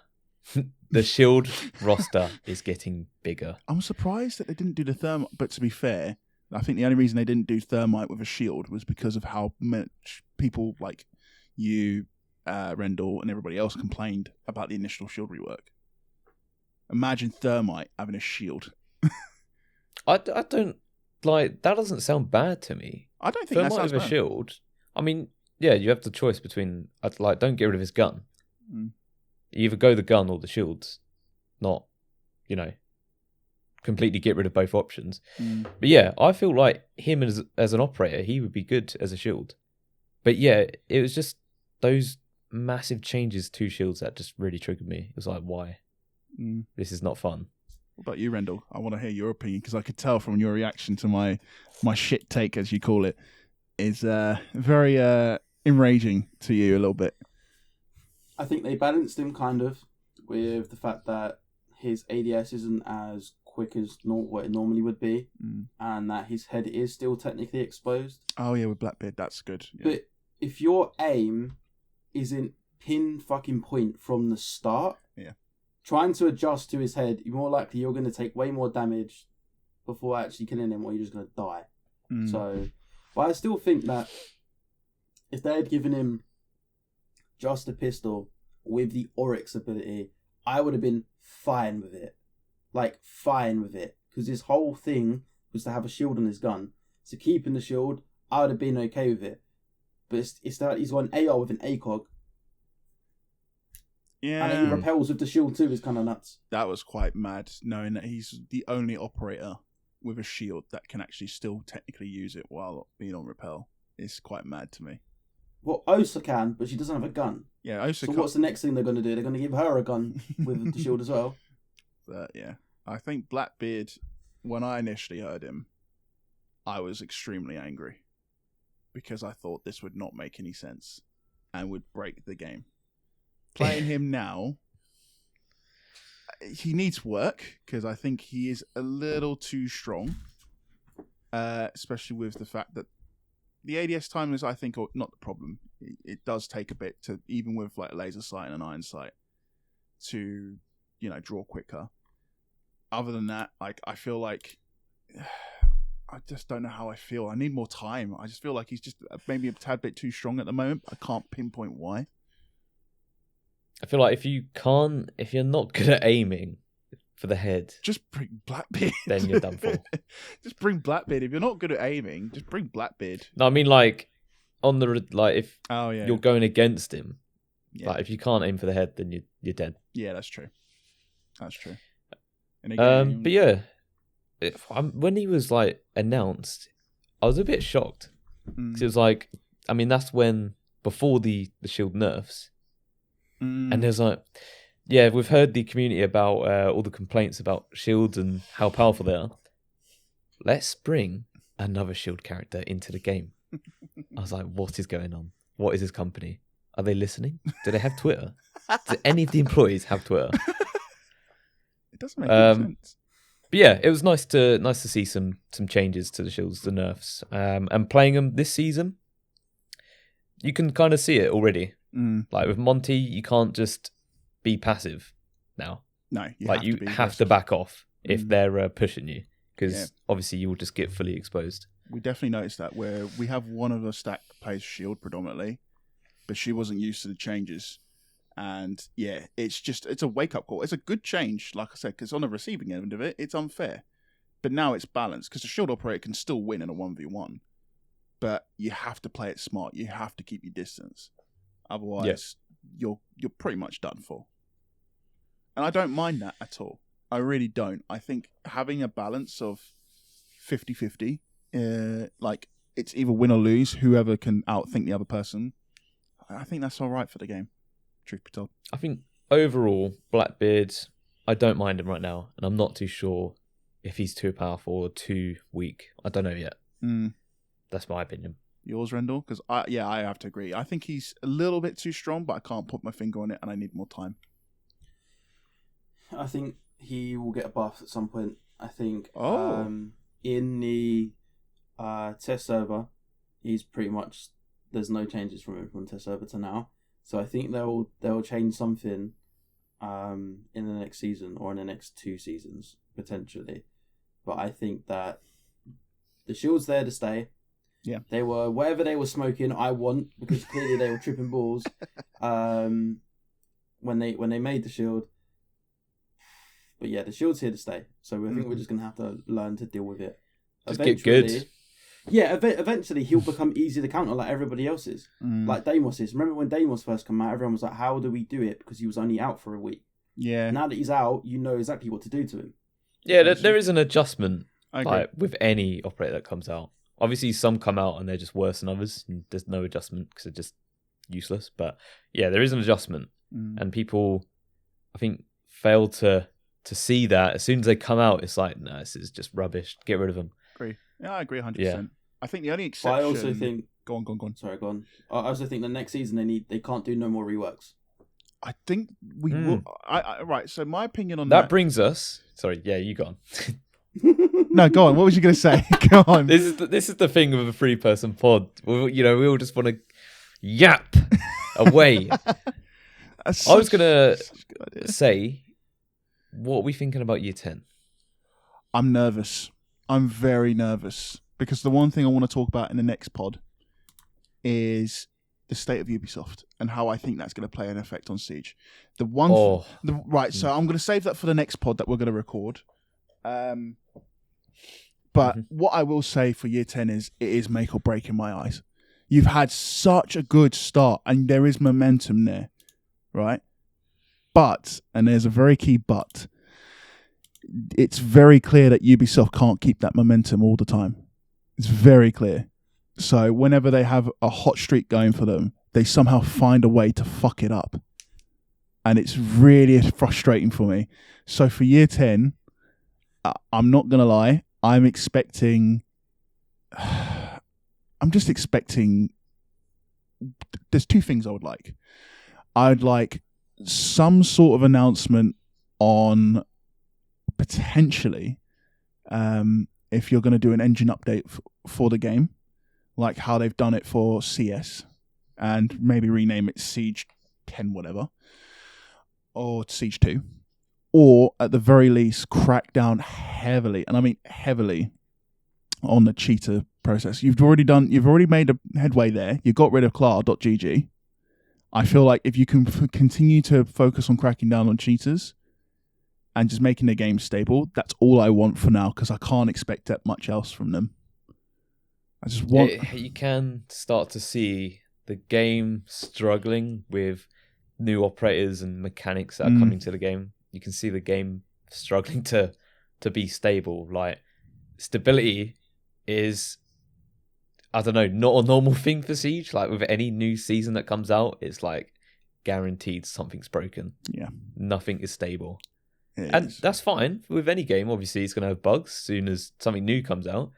The shield roster is getting bigger. I'm surprised that they didn't do the thermite, but to be fair, I think the only reason they didn't do thermite with a shield was because of how much people like you, Rendell, and everybody else complained about the initial shield rework. Imagine thermite having a shield. I don't like that. Doesn't sound bad to me. I don't think thermite that sounds with a bad. shield. I mean, yeah, you have the choice between don't get rid of his gun. You either go the gun or the shields, not completely get rid of both options. But yeah, I feel like him as an operator, he would be good as a shield. But yeah, it was just those massive changes to shields that just really triggered me. It was like, why? This is not fun. What about you, Rendell? I want to hear your opinion because I could tell from your reaction to my shit take, as you call it. is very enraging to you a little bit. I think they balanced him kind of with the fact that his ADS isn't as quick as what it normally would be, and that his head is still technically exposed. Oh yeah, with Blackbeard, that's good. Yeah. But if your aim isn't pin fucking point from the start, trying to adjust to his head, you're more likely you're going to take way more damage before actually killing him, or you're just going to die. So, but I still think that if they had given him just a pistol with the Oryx ability, I would have been fine with it. Like, fine with it. Because his whole thing was to have a shield on his gun. So keeping the shield, I would have been okay with it. But it's that he's got an AR with an ACOG. Yeah. And he repels with the shield too, is kind of nuts. That was quite mad, knowing that he's the only operator with a shield that can actually still technically use it while being on repel. It's quite mad to me. Well, Osa can, but she doesn't have a gun. Yeah, Osa So what's the next thing they're going to do? They're going to give her a gun with the shield as well. But yeah, I think Blackbeard, when I initially heard him, I was extremely angry because I thought this would not make any sense and would break the game. Playing him now, he needs work because I think he is a little too strong, especially with the fact that the ADS time is, I think, not the problem. It does take a bit to, even with like laser sight and an iron sight, to, draw quicker. Other than that, like, I feel like I just don't know how I feel. I need more time. I just feel like he's just maybe a tad bit too strong at the moment. I can't pinpoint why. I feel like if you're not good at aiming for the head, just bring Blackbeard. Then you're done for. Just bring Blackbeard. If you're not good at aiming, just bring Blackbeard. No, I mean if you're going against him, like if you can't aim for the head, then you're dead. Yeah, that's true. That's true. But yeah, when he was like announced, I was a bit shocked. It was like, I mean, that's when before the shield nerfs, and there's like, yeah, we've heard the community about all the complaints about shields and how powerful they are. Let's bring another shield character into the game. I was like, what is going on? What is this company? Are they listening? Do they have Twitter? Do any of the employees have Twitter? It doesn't make any sense. But yeah, it was nice to see some changes to the shields, the nerfs, and playing them this season. You can kind of see it already. Like with Monty, you can't just be passive now. No, you have to back off if they're pushing you, because obviously you will just get fully exposed. We definitely noticed that where we have one of us that plays shield predominantly, but she wasn't used to the changes. And yeah, it's a wake-up call. It's a good change, like I said, because on the receiving end of it, it's unfair. But now it's balanced, because the shield operator can still win in a 1v1. But you have to play it smart. You have to keep your distance. Otherwise, you're pretty much done for. And I don't mind that at all. I really don't. I think having a balance of 50-50, like it's either win or lose, whoever can outthink the other person, I think that's all right for the game. Truth be told. I think overall, Blackbeard, I don't mind him right now, and I'm not too sure if he's too powerful or too weak. I don't know yet. That's my opinion. Yours, Rendell? Because I have to agree. I think he's a little bit too strong, but I can't put my finger on it, and I need more time. I think he will get a buff at some point. I think in the test server, he's pretty much, there's no changes from him from test server to now. So I think they'll change something in the next season or in the next 2 seasons, potentially. But I think that the shield's there to stay. Yeah. They were, whatever they were smoking, I want, because clearly they were tripping balls when they made the shield. But yeah, the shield's here to stay. So I think we're just going to have to learn to deal with it. Just get good. Yeah, eventually he'll become easy to counter like everybody else is. Like Deimos is. Remember when Deimos first came out, everyone was like, how do we do it? Because he was only out for a week. Yeah. Now that he's out, you know exactly what to do to him. Yeah, there is an adjustment with any operator that comes out. Obviously, some come out and they're just worse than others. And there's no adjustment because they're just useless. But yeah, there is an adjustment. And people, I think, fail to see that. As soon as they come out, it's like, no, this is just rubbish. Get rid of them. Agree. Yeah, I agree 100%. Yeah. I think the only But exception. I also think. Go on. Sorry, go on. I also think the next season they can't do no more reworks. I think we will. Right. So my opinion on That brings us. Sorry, yeah, you go on. No, go on. What was you going to say? Go on. This is the thing with a 3-person pod. We all just want to yap away. I was gonna say, what are we thinking about year 10? I'm nervous. I'm very nervous because the one thing I want to talk about in the next pod is the state of Ubisoft and how I think that's going to play an effect on Siege. Right, so I'm going to save that for the next pod that we're going to record. But what I will say for year 10 is it is make or break in my eyes. You've had such a good start and there is momentum there, right? But, and there's a very key but, it's very clear that Ubisoft can't keep that momentum all the time. It's very clear. So whenever they have a hot streak going for them, they somehow find a way to fuck it up. And it's really frustrating for me. So for year 10, I'm not going to lie, I'm just expecting, there's two things I would like. I'd like some sort of announcement on potentially if you're going to do an engine update for the game, like how they've done it for CS, and maybe rename it Siege 10 whatever, or Siege 2, or at the very least crack down heavily, and I mean heavily, on the cheater process. You've already made a headway there. You got rid of Clar.gg. I feel like if you can continue to focus on cracking down on cheaters and just making the game stable, that's all I want for now, because I can't expect that much else from them. I just want... You can start to see the game struggling with new operators and mechanics that are coming to the game. You can see the game struggling to be stable. Like, stability is, I don't know, not a normal thing for Siege. Like, with any new season that comes out, it's like guaranteed something's broken. Yeah. Nothing is stable. That's fine. With any game, obviously, it's going to have bugs as soon as something new comes out.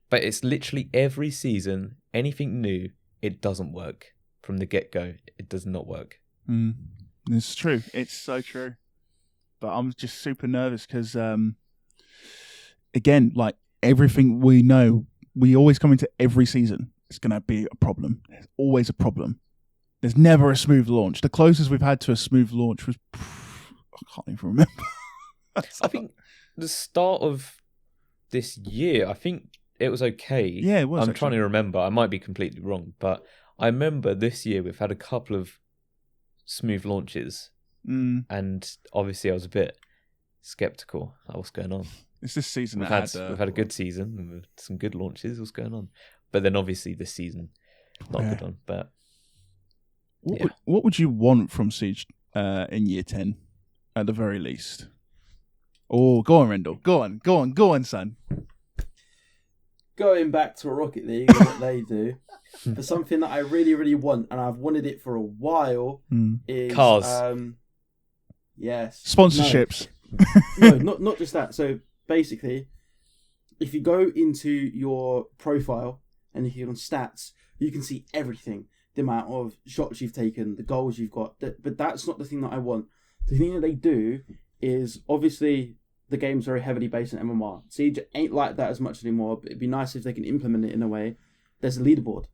But it's literally every season, anything new, it doesn't work. From the get-go, it does not work. It's true. It's so true. But I'm just super nervous because, again, like everything we know, we always come into every season, it's going to be a problem. There's always a problem. There's never a smooth launch. The closest we've had to a smooth launch was, I can't even remember. I think the start of this year, I think it was okay. Yeah, it was. I'm trying to remember. I might be completely wrong, but I remember this year we've had a couple of smooth launches, and obviously I was a bit skeptical at what's going on. It's this season we've had a good season with some good launches. What's going on? But then obviously this season, not a good one. But what would you want from Siege in year 10 at the very least? Oh, go on, Rendell. Go on, son. Going back to Rocket League and what they do, for something that I really, really want, and I've wanted it for a while, is cars. Yes. Sponsorships. No, not just that. So basically, if you go into your profile and you click on stats, you can see everything. The amount of shots you've taken, the goals you've got. But that's not the thing that I want. The thing that they do is, obviously, the game's very heavily based on MMR. Siege ain't like that as much anymore, but it'd be nice if they can implement it in a way. There's a leaderboard.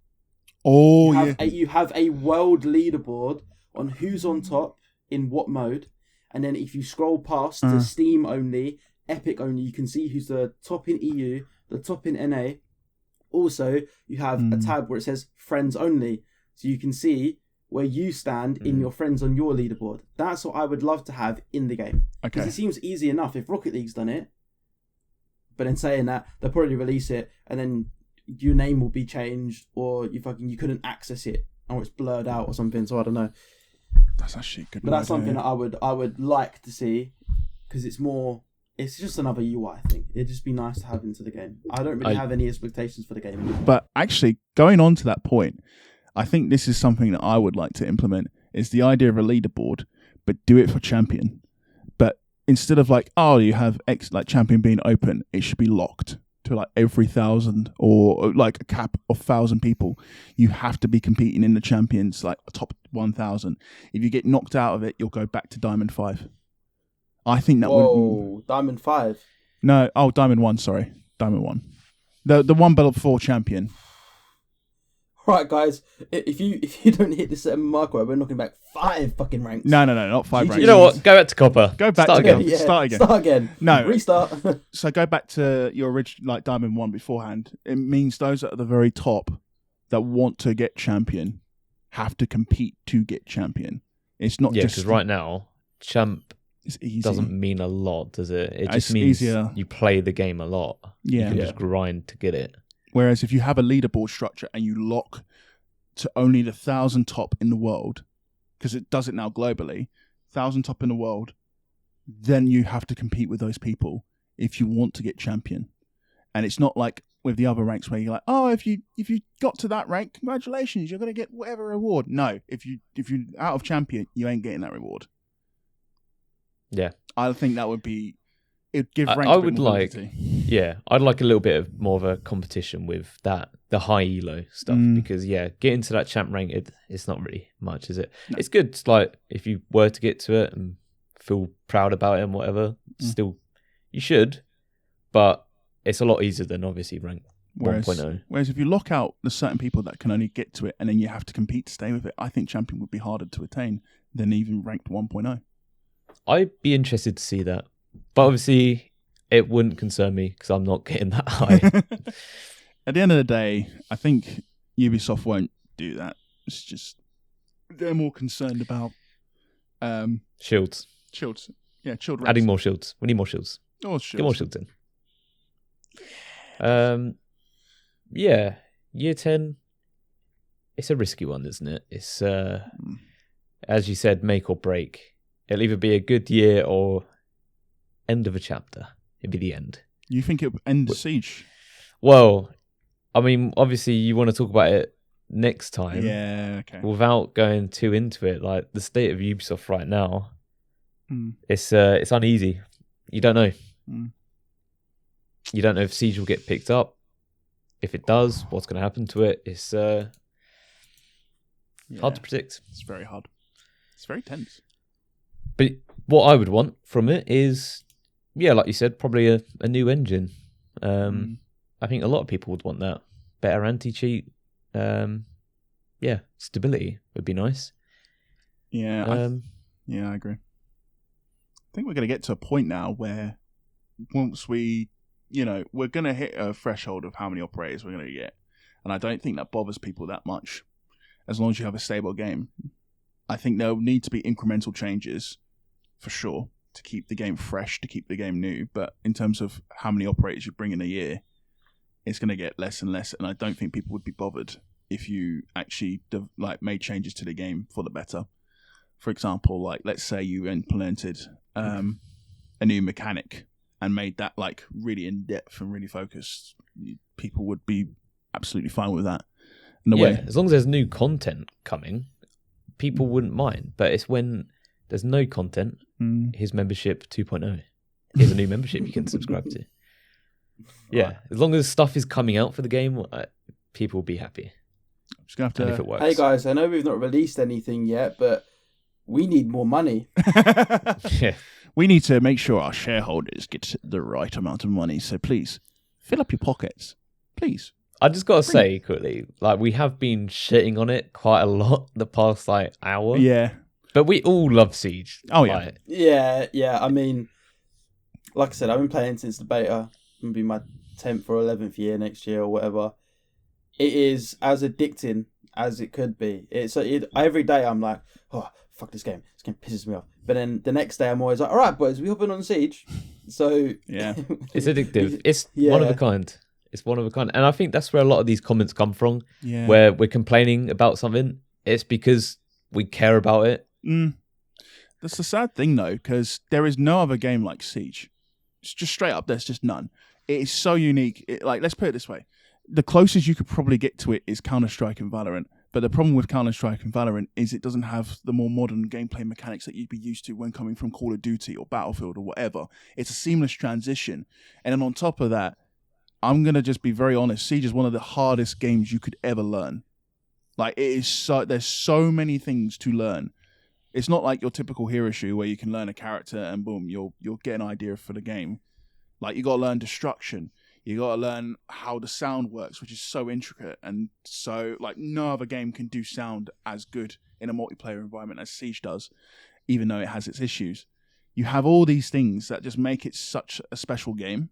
Oh, you have a world leaderboard on who's on top in what mode. And then if you scroll past to Steam only, Epic only, you can see who's the top in EU, the top in NA. Also, you have a tab where it says friends only. So you can see where you stand in your friends on your leaderboard. That's what I would love to have in the game. Because it seems easy enough if Rocket League's done it. But in saying that, they'll probably release it and then your name will be changed, or you couldn't access it, or it's blurred out or something. So I don't know. That's actually good. But that's something that I would like to see, because it's just another UI thing. It'd just be nice to have into the game. I don't really have any expectations for the game. But actually, going on to that point, I think this is something that I would like to implement, is the idea of a leaderboard, but do it for champion. But instead of you have X, like champion being open, it should be locked. to like every 1,000 or like a cap of 1,000 people. You have to be competing in the champions, like top 1,000. If you get knocked out of it, you'll go back to Diamond 5. I think that would... Diamond 5? No, Diamond 1, sorry. Diamond 1. The one before champion. Right, guys, if you don't hit the certain marker, we're knocking back 5 fucking ranks. No, not 5 ranks. You know what? Go back to Copper. Go back Start again. again. Start again. Start again. No. Restart. So go back to your original, like Diamond 1 beforehand. It means those at the very top that want to get champion have to compete to get champion. It's not just... because right now, champ it's easy. doesn't mean a lot, does it? It just It's means easier. you play the game a lot. Yeah. You can just grind to get it. Whereas if you have a leaderboard structure and you lock to only the 1,000 top in the world, because it does it now globally, 1,000 top in the world, then you have to compete with those people if you want to get champion. And it's not like with the other ranks where you're like, oh, if you got to that rank, congratulations, you're going to get whatever reward. No, if you're out of champion, you ain't getting that reward. Yeah. I think that would be... It'd give ranks I a bit would more like, validity. I'd like a little bit of more of a competition with that, the high elo stuff, because getting to that champ rank, it's not really much, is it? No. It's good, like if you were to get to it and feel proud about it and whatever, still you should, but it's a lot easier than obviously rank 1.0. Whereas if you lock out the certain people that can only get to it and then you have to compete to stay with it, I think champion would be harder to attain than even ranked 1.0. I'd be interested to see that. But obviously, it wouldn't concern me because I'm not getting that high. At the end of the day, I think Ubisoft won't do that. It's just they're more concerned about shields. Shields. Yeah, shield ranks. Adding more shields. We need more shields. Oh, shields. Get more shields in. Year 10, it's a risky one, isn't it? It's, as you said, make or break. It'll either be a good year or... end of a chapter. It'd be the end. You think it would end the siege? Well, I mean, obviously you want to talk about it next time. Yeah, okay. Without going too into it, like the state of Ubisoft right now, it's uneasy. You don't know. You don't know if Siege will get picked up. If it does, what's going to happen to it? It's hard to predict. It's very hard. It's very tense. But what I would want from it is... like you said, probably a new engine. I think a lot of people would want that. Better anti-cheat. Stability would be nice. Yeah, I agree. I think we're going to get to a point now where once we're going to hit a threshold of how many operators we're going to get. And I don't think that bothers people that much, as long as you have a stable game. I think there'll need to be incremental changes, for sure, to keep the game fresh, to keep the game new. But in terms of how many operators you bring in a year, it's going to get less and less. And I don't think people would be bothered if you actually made changes to the game for the better. For example, like let's say you implemented a new mechanic and made that like really in depth and really focused. People would be absolutely fine with that. As long as there's new content coming, people wouldn't mind. But it's when there's no content. His membership 2.0. Here's a new membership you can subscribe to. Yeah, as long as stuff is coming out for the game, people will be happy. I'm just gonna have to... And if it works. Hey guys, I know we've not released anything yet, but we need more money. Yeah. We need to make sure our shareholders get the right amount of money. So please, fill up your pockets. Please. I just got to say quickly, like we have been shitting on it quite a lot the past hour. Yeah. But we all love Siege. Oh, yeah. Yeah. I mean, like I said, I've been playing since the beta. It'll be my 10th or 11th year next year or whatever. It is as addicting as it could be. Every day I'm like, oh, fuck this game. This game pisses me off. But then the next day I'm always like, all right, boys, we hopping on Siege. So yeah, it's addictive. It's one of a kind. It's one of a kind. And I think that's where a lot of these comments come from. Yeah. Where we're complaining about something. It's because we care about it. That's the sad thing, though, because there is no other game like Siege. It's just straight up, there's just none. It is so unique. Let's put it this way. The closest you could probably get to it is Counter-Strike and Valorant. But the problem with Counter-Strike and Valorant is it doesn't have the more modern gameplay mechanics that you'd be used to when coming from Call of Duty or Battlefield or whatever. It's a seamless transition. And then on top of that, I'm going to just be very honest. Siege is one of the hardest games you could ever learn. Like, it is there's so many things to learn. It's not like your typical hero shoe where you can learn a character and boom, you'll get an idea for the game. Like, you got to learn destruction. You got to learn how the sound works, which is so intricate. And so, like, no other game can do sound as good in a multiplayer environment as Siege does, even though it has its issues. You have all these things that just make it such a special game.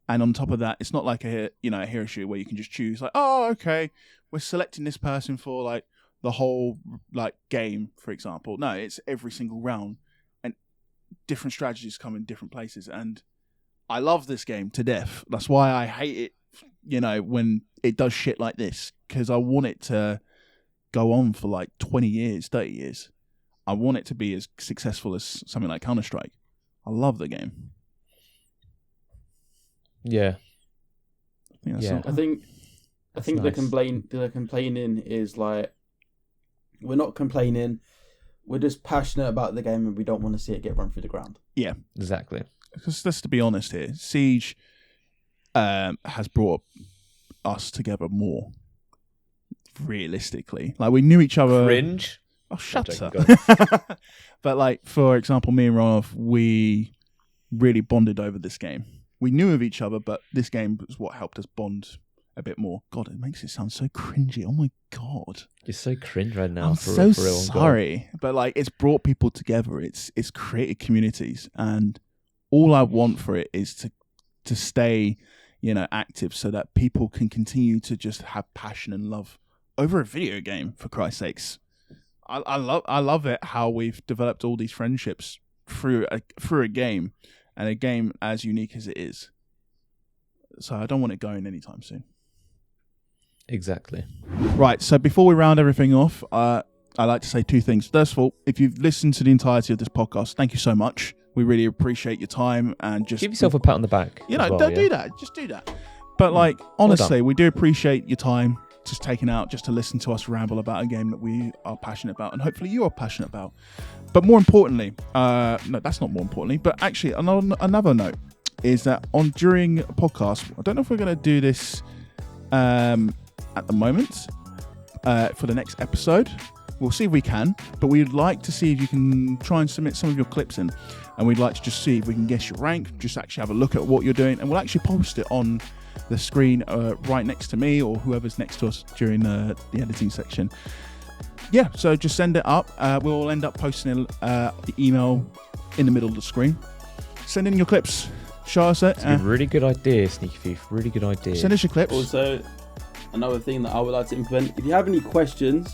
And on top of that, it's not like a hero shooter where you can just choose, like, oh, okay, we're selecting this person for, like, the whole, like, game, for example. No, it's every single round. And different strategies come in different places. And I love this game to death. That's why I hate it, when it does shit like this. Because I want it to go on for, like, 20 years, 30 years. I want it to be as successful as something like Counter-Strike. I love the game. Yeah. I think nice. the complaining is like, we're not complaining. We're just passionate about the game and we don't want to see it get run through the ground. Yeah, exactly. Because let's be honest here, Siege has brought us together more. Realistically, like, we knew each other. Cringe. Oh, shut up. But, like, for example, me and Ronov, we really bonded over this game. We knew of each other, but this game was what helped us bond a bit more. God, it makes it sound so cringy. Oh my God. You're so cringe right now. I'm for so real, sorry. But, like, it's brought people together. It's created communities. And all I want for it is to stay, active so that people can continue to just have passion and love over a video game, for Christ's sakes. I love it how we've developed all these friendships through a game, and a game as unique as it is. So I don't want it going anytime soon. Exactly. Right, so before we round everything off, I like to say two things. First of all, if you've listened to the entirety of this podcast, thank you so much. We really appreciate your time, and just give yourself a pat on the back. Do that. Just do that. But, like, honestly, we do appreciate your time just taken out just to listen to us ramble about a game that we are passionate about, and hopefully you are passionate about. But more importantly, no, that's not more importantly, but actually another note is that during a podcast, I don't know if we're going to do this at the moment for the next episode. We'll see if we can, but we'd like to see if you can try and submit some of your clips in, and we'd like to just see if we can guess your rank, just actually have a look at what you're doing, and we'll actually post it on the screen right next to me or whoever's next to us during the editing section. Yeah, so just send it up. We'll end up posting the email in the middle of the screen. Send in your clips. Show us it. It's a really good idea, Sneaky Thief. Really good idea. Send us your clips. Also, another thing that I would like to implement, if you have any questions,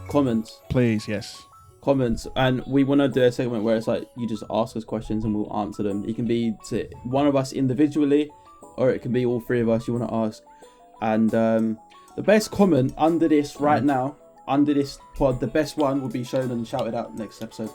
comments. Please, yes. Comments. And we want to do a segment where it's like, you just ask us questions and we'll answer them. It can be to one of us individually, or it can be all three of us you want to ask. And the best comment under this right now, under this pod, the best one will be shown and shouted out next episode.